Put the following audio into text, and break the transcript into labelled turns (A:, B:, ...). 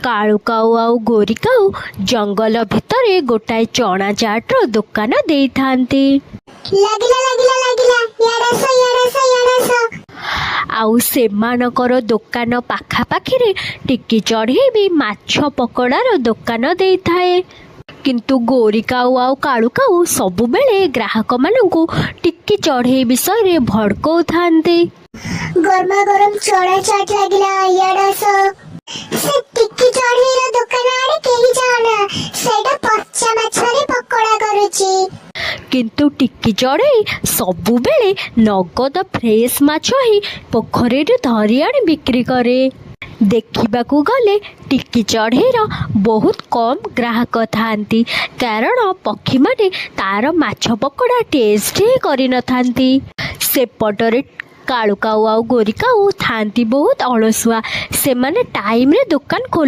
A: କାଳୁ କାଉ ଆଉ ଗୋରି କାଉ ଜଙ୍ଗଲ ଭିତରେ ଗୋଟାଏ ଚଣା ଚାଟ୍ର ଦୋକାନ ଦେଇଥାନ୍ତି। ଆଉ ସେମାନଙ୍କର ଦୋକାନ ପାଖାପାଖିରେ ଟିକି ଚଢ଼େଇ ବି ମାଛ ପକୋଡ଼ାର ଦୋକାନ ଦେଇଥାଏ। କିନ୍ତୁ ଗୋରି କାଉ ଆଉ କାଳୁ କାଉ ସବୁବେଳେ ଗ୍ରାହକମାନଙ୍କୁ ଟିକି ଚଢ଼େଇ ବିଷୟରେ ଭଡ଼କଉଥାନ୍ତି।
B: ଗରମା ଗରମ ଚଣା ଚାଟ୍ ଲାଗିଲା, ଇଆଡେ ଆସ। ସେ ଟିକି ଚଢ଼େଇର ଦୋକାନ ଆଡେ କେହି ଯାଅନା, ସେଇଟା ପଚା ମାଛରେ ପକୋଡା କରୁଛି।
A: କିନ୍ତୁ ଟିକି ଚଢ଼େଇ ସବୁବେଳେ ନଗଦ ଫ୍ରେଶ୍ ମାଛ ହିଁ ପୋଖରୀରୁ ଧରି ଆଣି ବିକ୍ରି କରେ। ଦେଖିବାକୁ ଗଲେ ଟିକି ଚଢ଼େଇର ବହୁତ କମ୍ ଗ୍ରାହକ ଥାଆନ୍ତି, କାରଣ ପକ୍ଷୀମାନେ ତାର ମାଛ ପକୋଡ଼ା ଟେଷ୍ଟ ହିଁ କରିନଥାନ୍ତି। ସେପଟରେ କାଳୁ କାଉ ଆଉ ଗୋରି କାଉ ଥାଆନ୍ତି ବହୁତ ଅଳସୁଆ। ସେମାନେ ଟାଇମ୍ରେ ଦୋକାନ